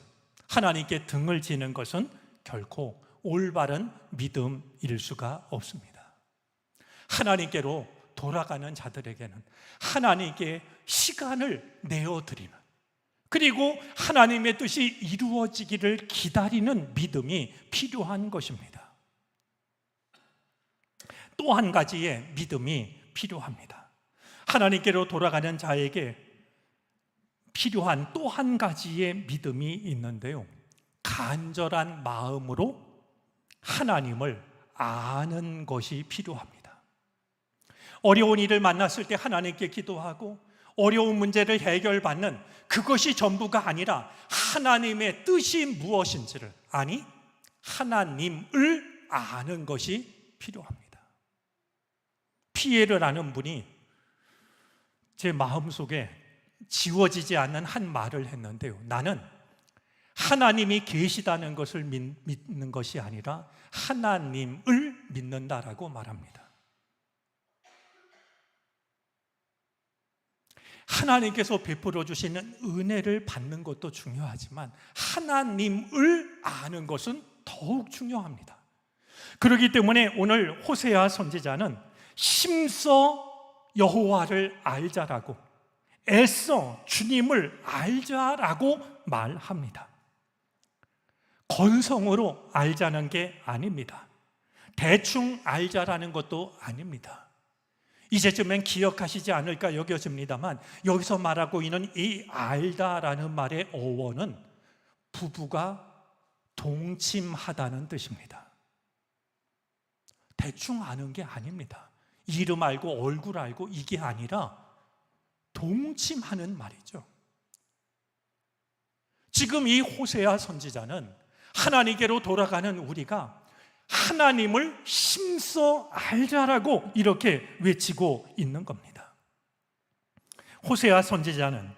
하나님께 등을 지는 것은 결코 올바른 믿음일 수가 없습니다. 하나님께로 돌아가는 자들에게는 하나님께 시간을 내어드리는, 그리고 하나님의 뜻이 이루어지기를 기다리는 믿음이 필요한 것입니다. 또 한 가지의 믿음이 필요합니다. 하나님께로 돌아가는 자에게 필요한 또 한 가지의 믿음이 있는데요, 간절한 마음으로 하나님을 아는 것이 필요합니다. 어려운 일을 만났을 때 하나님께 기도하고 어려운 문제를 해결받는 그것이 전부가 아니라 하나님의 뜻이 무엇인지를, 아니 하나님을 아는 것이 필요합니다. 피해를 아는 분이 제 마음속에 지워지지 않는 한 말을 했는데요, 나는 하나님이 계시다는 것을 믿는 것이 아니라 하나님을 믿는다라고 말합니다. 하나님께서 베풀어 주시는 은혜를 받는 것도 중요하지만 하나님을 아는 것은 더욱 중요합니다. 그렇기 때문에 오늘 호세아 선지자는 힘써 여호와를 알자라고, 애써 주님을 알자라고 말합니다. 건성으로 알자는 게 아닙니다. 대충 알자라는 것도 아닙니다. 이제쯤엔 기억하시지 않을까 여겨집니다만 여기서 말하고 있는 이 알다라는 말의 어원은 부부가 동침하다는 뜻입니다. 대충 아는 게 아닙니다. 이름 알고 얼굴 알고 이게 아니라 동침하는 말이죠. 지금 이 호세아 선지자는 하나님께로 돌아가는 우리가 하나님을 힘써 알자라고 이렇게 외치고 있는 겁니다. 호세아 선지자는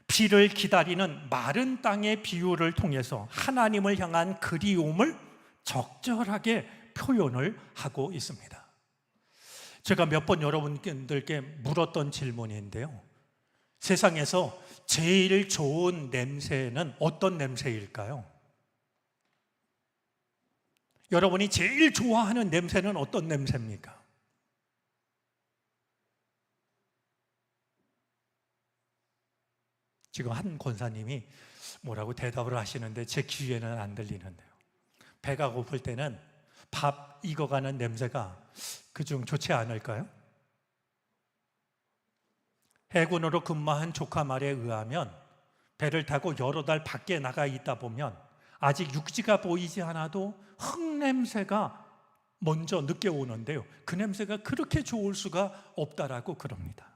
비를 기다리는 마른 땅의 비유를 통해서 하나님을 향한 그리움을 적절하게 표현을 하고 있습니다. 제가 몇 번 여러분들께 물었던 질문인데요, 세상에서 제일 좋은 냄새는 어떤 냄새일까요? 여러분이 제일 좋아하는 냄새는 어떤 냄새입니까? 지금 한 권사님이 뭐라고 대답을 하시는데 제 귀에는 안 들리는데요. 배가 고플 때는 밥 익어가는 냄새가 그중 좋지 않을까요? 해군으로 근무한 조카 말에 의하면 배를 타고 여러 달 밖에 나가 있다 보면 아직 육지가 보이지 않아도 흙냄새가 먼저 느껴오는데요, 그 냄새가 그렇게 좋을 수가 없다라고 그럽니다.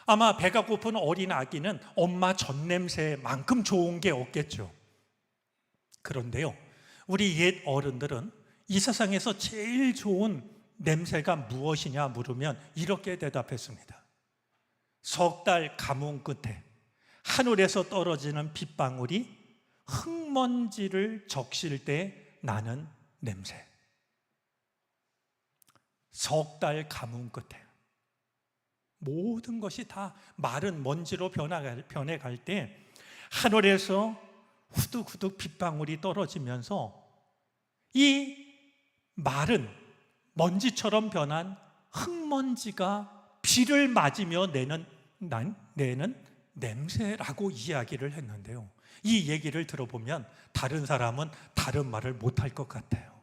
아마 배가 고픈 어린 아기는 엄마 젖냄새만큼 좋은 게 없겠죠. 그런데요, 우리 옛 어른들은 이 세상에서 제일 좋은 냄새가 무엇이냐 물으면 이렇게 대답했습니다. 석 달 가뭄 끝에 하늘에서 떨어지는 빗방울이 흙먼지를 적실 때 나는 냄새. 석 달 가뭄 끝에 모든 것이 다 마른 먼지로 변해갈 때 하늘에서 후둑후둑 빗방울이 떨어지면서 이 마른 먼지처럼 변한 흙먼지가 비를 맞으며 내는 냄새라고 이야기를 했는데요, 이 얘기를 들어보면 다른 사람은 다른 말을 못할 것 같아요.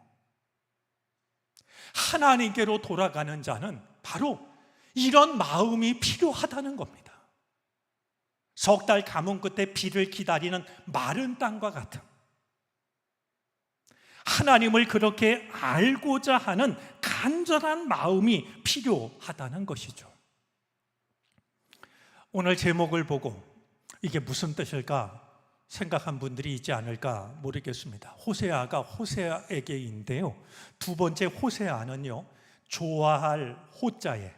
하나님께로 돌아가는 자는 바로 이런 마음이 필요하다는 겁니다. 석 달 가뭄 끝에 비를 기다리는 마른 땅과 같은, 하나님을 그렇게 알고자 하는 간절한 마음이 필요하다는 것이죠. 오늘 제목을 보고 이게 무슨 뜻일까 생각한 분들이 있지 않을까 모르겠습니다. 호세아가 호세아에게인데요, 두 번째 호세아는요, 좋아할 호자에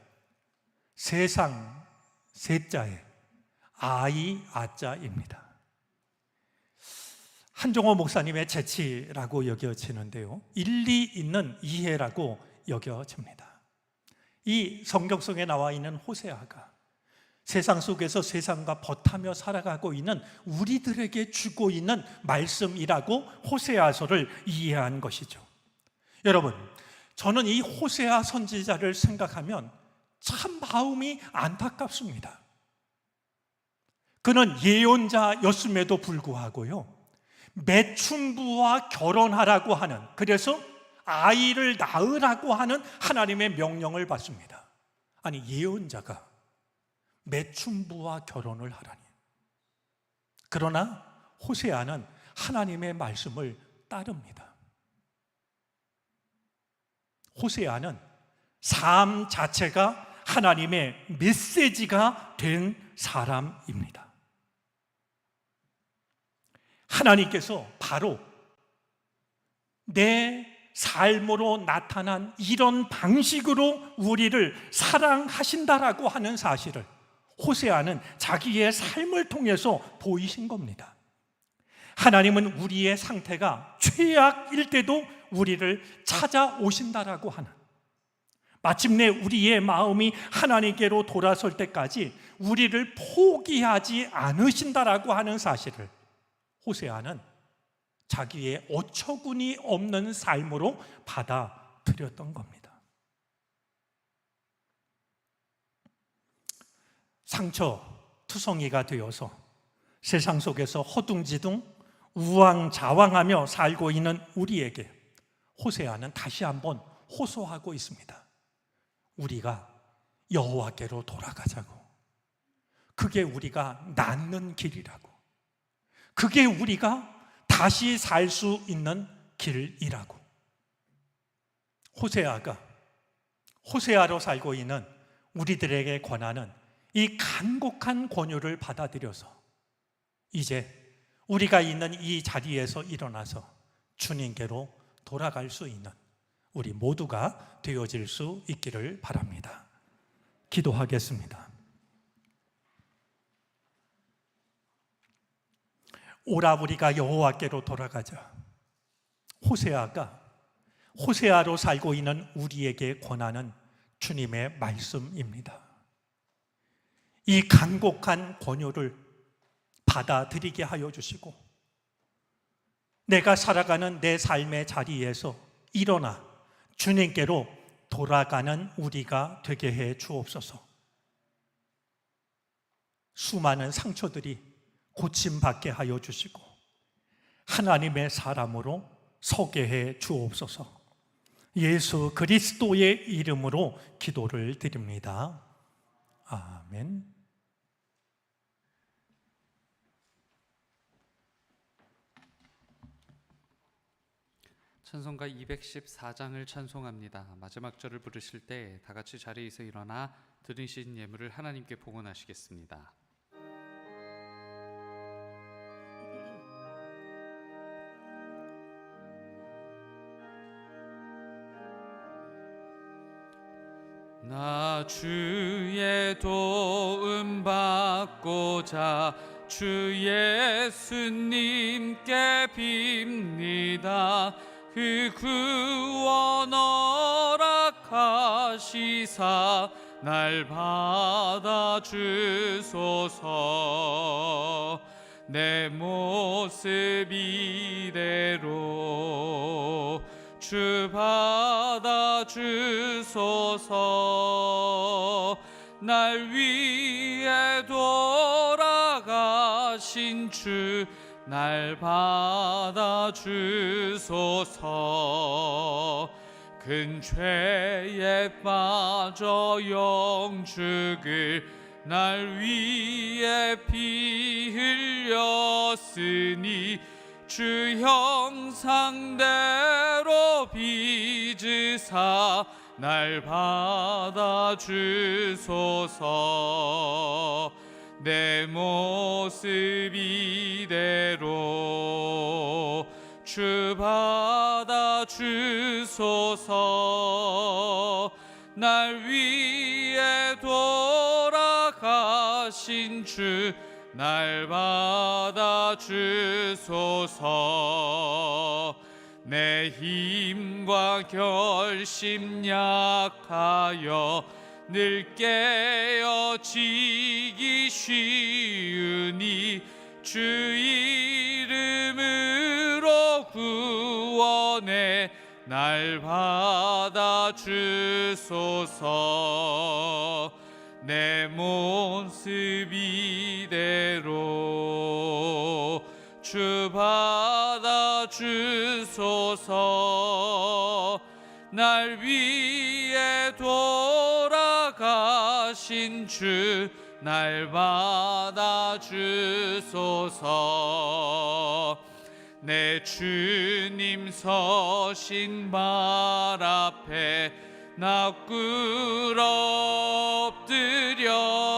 세상 세자에 아이 아자입니다. 한종호 목사님의 재치라고 여겨지는데요, 일리 있는 이해라고 여겨집니다. 이 성경 속에 나와 있는 호세아가 세상 속에서 세상과 버타며 살아가고 있는 우리들에게 주고 있는 말씀이라고 호세아서를 이해한 것이죠. 여러분, 저는 이 호세아 선지자를 생각하면 참 마음이 안타깝습니다. 그는 예언자였음에도 불구하고요, 매춘부와 결혼하라고 하는, 그래서 아이를 낳으라고 하는 하나님의 명령을 받습니다. 아니, 예언자가 매춘부와 결혼을 하라니. 그러나 호세아는 하나님의 말씀을 따릅니다. 호세아는 삶 자체가 하나님의 메시지가 된 사람입니다. 하나님께서 바로 내 삶으로 나타난 이런 방식으로 우리를 사랑하신다라고 하는 사실을 호세아는 자기의 삶을 통해서 보이신 겁니다. 하나님은 우리의 상태가 최악일 때도 우리를 찾아오신다라고 하는, 마침내 우리의 마음이 하나님께로 돌아설 때까지 우리를 포기하지 않으신다라고 하는 사실을 호세아는 자기의 어처구니 없는 삶으로 받아들였던 겁니다. 상처투성이가 되어서 세상 속에서 허둥지둥 우왕좌왕하며 살고 있는 우리에게 호세아는 다시 한번 호소하고 있습니다. 우리가 여호와께로 돌아가자고. 그게 우리가 낫는 길이라고. 그게 우리가 다시 살 수 있는 길이라고. 호세아로 살고 있는 우리들에게 권하는 이 간곡한 권유를 받아들여서 이제 우리가 있는 이 자리에서 일어나서 주님께로 돌아갈 수 있는 우리 모두가 되어질 수 있기를 바랍니다. 기도하겠습니다. 오라 우리가 여호와께로 돌아가자. 호세아로 살고 있는 우리에게 권하는 주님의 말씀입니다. 이 간곡한 권유를 받아들이게 하여 주시고 내가 살아가는 내 삶의 자리에서 일어나 주님께로 돌아가는 우리가 되게 해 주옵소서. 수많은 상처들이 고침받게 하여 주시고 하나님의 사람으로 서게 해 주옵소서. 예수 그리스도의 이름으로 기도를 드립니다. 아멘. 찬송가 214장을 찬송합니다. 마지막 절을 부르실 때 다 같이 자리에서 일어나 드리신 예물을 하나님께 봉헌하시겠습니다. 나 주의 도움 받고자 주 예수님께 빕니다. 그 구원 허락하시사 날 받아주소서. 내 모습 이대로 주 받아주소서. 날 위해 돌아가신 주 날 받아주소서. 큰 죄에 빠져 영죽을 날 위해 피 흘렸으니 주 형상대로 빚으사 날 받아주소서. 내 모습 이대로 주 받아주소서. 날 위해 돌아가신 주 날 받아주소서. 내 힘과 결심 약하여 늘 깨어지기 쉬우니 주 이름으로 구원해 날 받아주소서. 내 모습 이대로 주 받아주소서. 날 위해 돌아가신 주 날 받아주소서. 내 주님 서신 발 앞에 나 꿇어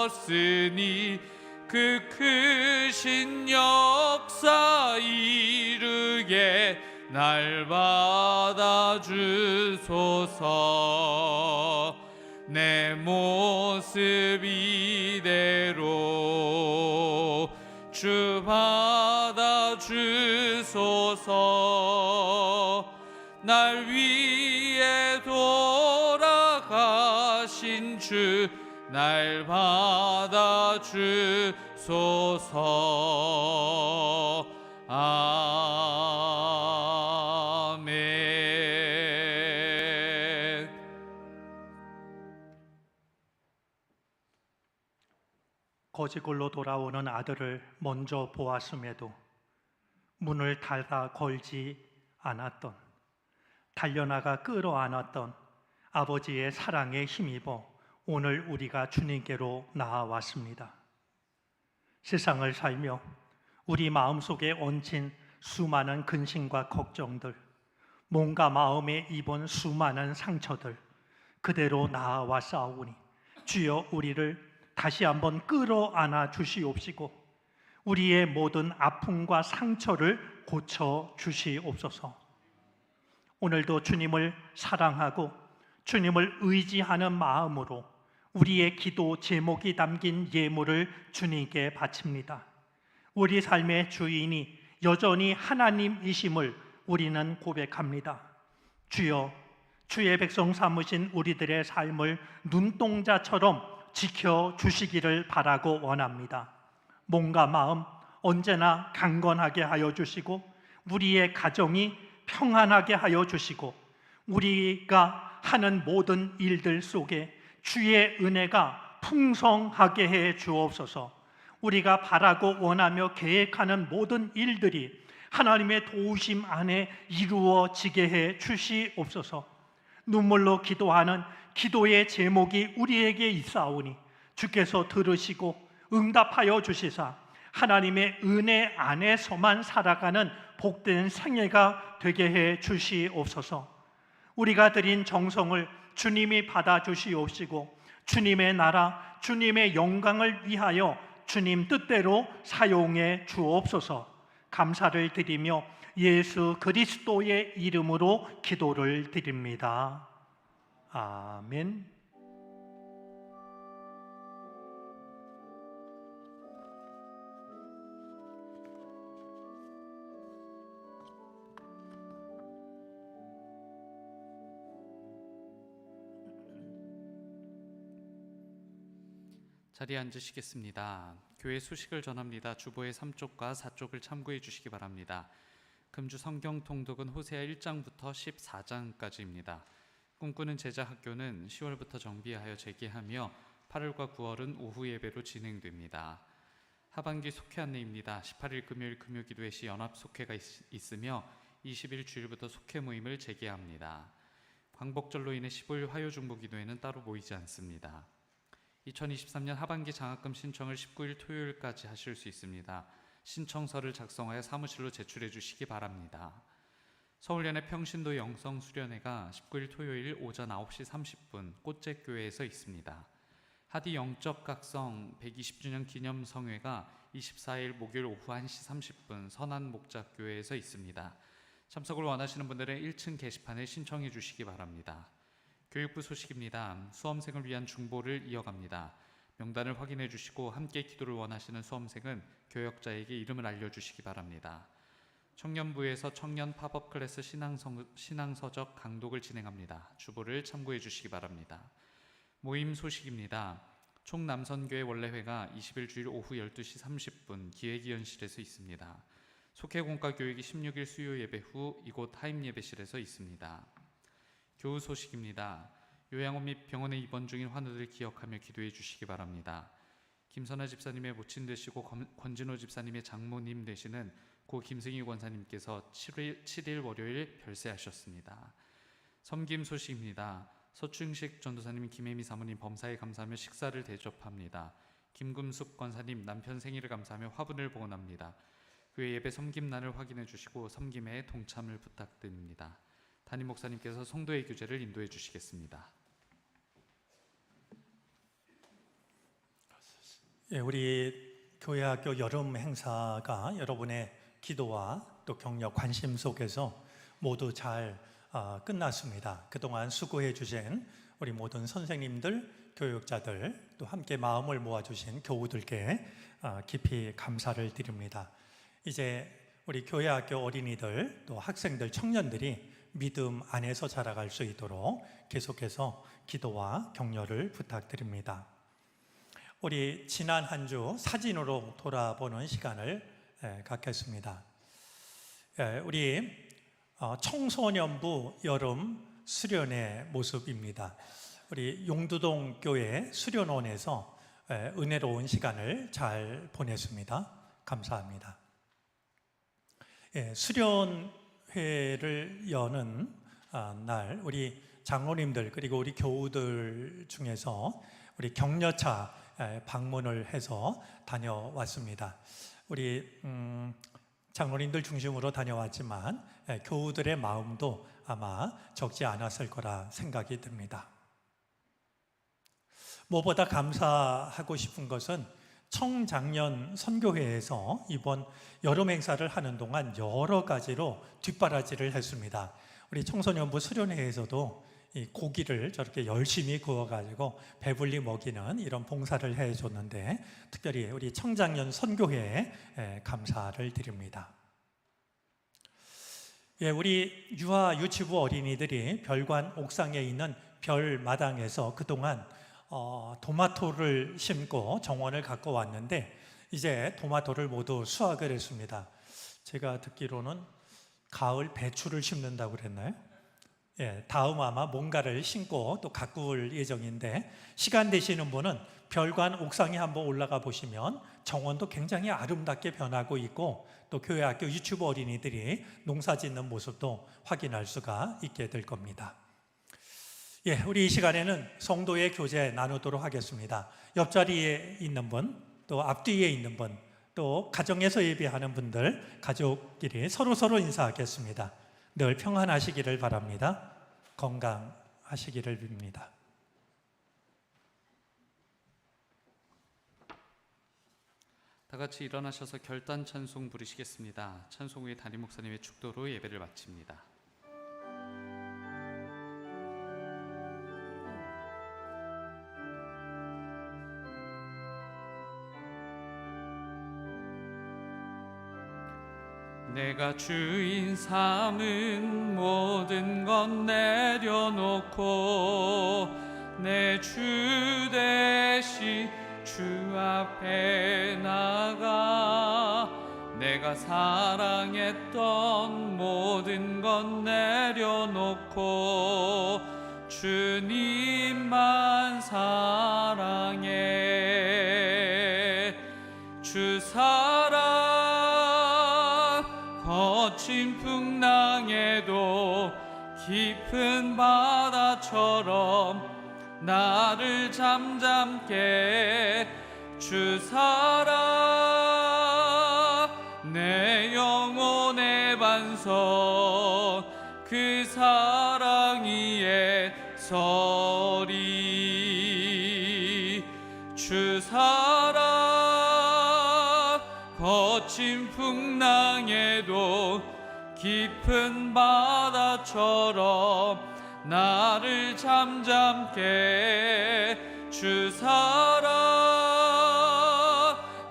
엎드렸으니 그 크신 역사 이루게 날 받아주소서. 내 모습 이대로 주 받아주소서. 날 위해 돌아가 살아계신 주 날 받아 주소서. 아멘. 거지굴로 돌아오는 아들을 먼저 보았음에도 문을 닫아 걸지 않았던, 달려나가 끌어안았던 아버지의 사랑에 힘입어 오늘 우리가 주님께로 나아왔습니다. 세상을 살며 우리 마음속에 얹힌 수많은 근심과 걱정들, 몸과 마음에 입은 수많은 상처들 그대로 나아왔사오니 주여 우리를 다시 한번 끌어안아 주시옵시고 우리의 모든 아픔과 상처를 고쳐 주시옵소서. 오늘도 주님을 사랑하고 주님을 의지하는 마음으로 우리의 기도 제목이 담긴 예물을 주님께 바칩니다. 우리 삶의 주인이 여전히 하나님이심을 우리는 고백합니다. 주여, 주의 백성 삼으신 우리들의 삶을 눈동자처럼 지켜주시기를 바라고 원합니다. 몸과 마음 언제나 강건하게 하여 주시고 우리의 가정이 평안하게 하여 주시고 우리가 하는 모든 일들 속에 주의 은혜가 풍성하게 해 주옵소서. 우리가 바라고 원하며 계획하는 모든 일들이 하나님의 도우심 안에 이루어지게 해 주시옵소서. 눈물로 기도하는 기도의 제목이 우리에게 있사오니 주께서 들으시고 응답하여 주시사 하나님의 은혜 안에서만 살아가는 복된 생애가 되게 해 주시옵소서. 우리가 드린 정성을 주님이 받아주시옵시고 주님의 나라, 주님의 영광을 위하여 주님 뜻대로 사용해 주옵소서. 감사를 드리며 예수 그리스도의 이름으로 기도를 드립니다. 아멘. 자리에 앉으시겠습니다. 교회 소식을 전합니다. 주보의 3쪽과 4쪽을 참고해 주시기 바랍니다. 금주 성경 통독은 호세아 1장부터 14장까지입니다. 꿈꾸는 제자 학교는 10월부터 정비하여 재개하며 8월과 9월은 오후 예배로 진행됩니다. 하반기 속회 안내입니다. 18일 금요일 금요기도회 시 연합 속회가 있으며 20일 주일부터 속회 모임을 재개합니다. 광복절로 인해 15일 화요중보기도회는 따로 모이지 않습니다. 2023년 하반기 장학금 신청을 19일 토요일까지 하실 수 있습니다. 신청서를 작성하여 사무실로 제출해 주시기 바랍니다. 서울연회 평신도 영성수련회가 19일 토요일 오전 9시 30분 꽃제교회에서 있습니다. 하디 영적각성 120주년 기념성회가 24일 목요일 오후 1시 30분 선한목자교회에서 있습니다. 참석을 원하시는 분들은 1층 게시판에 신청해 주시기 바랍니다. 교육부 소식입니다. 수험생을 위한 중보를 이어갑니다. 명단을 확인해 주시고 함께 기도를 원하시는 수험생은 교역자에게 이름을 알려주시기 바랍니다. 청년부에서 청년 팝업 클래스 신앙서적 강독을 진행합니다. 주보를 참고해 주시기 바랍니다. 모임 소식입니다. 총남선교회 원래회가 20일 주일 오후 12시 30분 기획위원실에서 있습니다. 속회공과 교육이 16일 수요 예배 후 이곳 타임 예배실에서 있습니다. 교우 소식입니다. 요양원 및 병원에 입원 중인 환우들 기억하며 기도해 주시기 바랍니다. 김선아 집사님의 모친 되시고 권진호 집사님의 장모님 되시는 고 김승희 권사님께서 7일 월요일 별세하셨습니다. 섬김 소식입니다. 서충식 전도사님, 김혜미 사모님 범사에 감사하며 식사를 대접합니다. 김금숙 권사님 남편 생일을 감사하며 화분을 봉헌합니다. 그 외 예배 섬김란을 확인해 주시고 섬김에 동참을 부탁드립니다. 담임 목사님께서 성도의 교제를 인도해 주시겠습니다. 예, 우리 교회학교 여름 행사가 여러분의 기도와 또 격려, 관심 속에서 모두 잘 끝났습니다. 그동안 수고해 주신 우리 모든 선생님들, 교육자들, 또 함께 마음을 모아주신 교우들께 깊이 감사를 드립니다. 이제 우리 교회학교 어린이들, 또 학생들, 청년들이 믿음 안에서 자라갈 수 있도록 계속해서 기도와 격려를 부탁드립니다. 우리 지난 한 주 사진으로 돌아보는 시간을 갖겠습니다. 우리 청소년부 여름 수련회 모습입니다. 우리 용두동 교회 수련원에서 은혜로운 시간을 잘 보냈습니다. 감사합니다. 수련회를 여는 날 우리 장로님들 그리고 우리 교우들 중에서 우리 격려차 방문을 해서 다녀왔습니다. 우리 장로님들 중심으로 다녀왔지만 교우들의 마음도 아마 적지 않았을 거라 생각이 듭니다. 무엇보다 감사하고 싶은 것은 청장년 선교회에서 이번 여름 행사를 하는 동안 여러 가지로 뒷바라지를 했습니다. 우리 청소년부 수련회에서도 이 고기를 저렇게 열심히 구워가지고 배불리 먹이는 이런 봉사를 해줬는데 특별히 우리 청장년 선교회에 감사를 드립니다. 우리 유아 유치부 어린이들이 별관 옥상에 있는 별마당에서 그동안 토마토를 심고 정원을 갖고 왔는데 이제 토마토를 모두 수확을 했습니다. 제가 듣기로는 가을 배추를 심는다고 그랬나요? 다음 아마 뭔가를 심고 또 가꿀 예정인데 시간 되시는 분은 별관 옥상에 한번 올라가 보시면 정원도 굉장히 아름답게 변하고 있고 또 교회 학교 유치부 어린이들이 농사 짓는 모습도 확인할 수가 있게 될 겁니다. 우리 이 시간에는 성도의 교제 나누도록 하겠습니다. 옆자리에 있는 분, 또 앞뒤에 있는 분, 또 가정에서 예배하는 분들, 가족끼리 서로 인사하겠습니다. 늘 평안하시기를 바랍니다. 건강하시기를 빕니다. 다 같이 일어나셔서 결단 찬송 부르시겠습니다. 찬송 후에 담임 목사님의 축도로 예배를 마칩니다. 내가 주인 삼은 모든 것 내려놓고 내 주 대신 주 앞에 나가 내가 사랑했던 모든 것 내려놓고 주님만 사랑해. 주 사랑 거친 풍랑에도 깊은 바다처럼 나를 잠잠게 주 사랑 내 영혼의 반석 그 사랑 위에 서리. 주 사랑 거친 풍랑에도 깊은 바다처럼 나를 잠잠게 주 사랑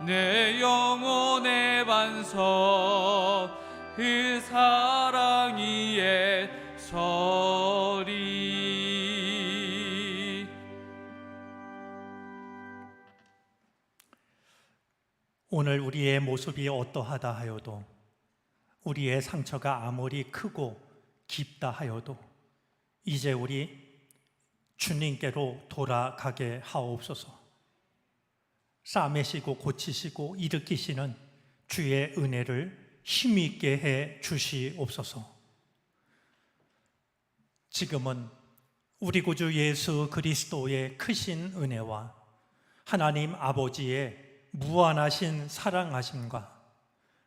내 영혼의 반석 그 사랑 위에 서리. 오늘 우리의 모습이 어떠하다 하여도 우리의 상처가 아무리 크고 깊다 하여도 이제 우리 주님께로 돌아가게 하옵소서. 싸매시고 고치시고 일으키시는 주의 은혜를 힘있게 해 주시옵소서. 지금은 우리 구주 예수 그리스도의 크신 은혜와 하나님 아버지의 무한하신 사랑하심과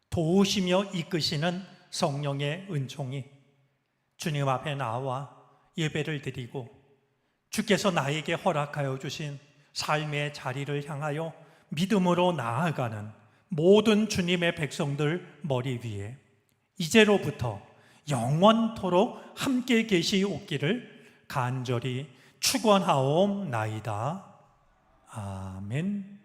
도우시며 이끄시는 성령의 은총이 주님 앞에 나와 예배를 드리고 주께서 나에게 허락하여 주신 삶의 자리를 향하여 믿음으로 나아가는 모든 주님의 백성들 머리 위에 이제로부터 영원토록 함께 계시옵기를 간절히 축원하옵나이다. 아멘.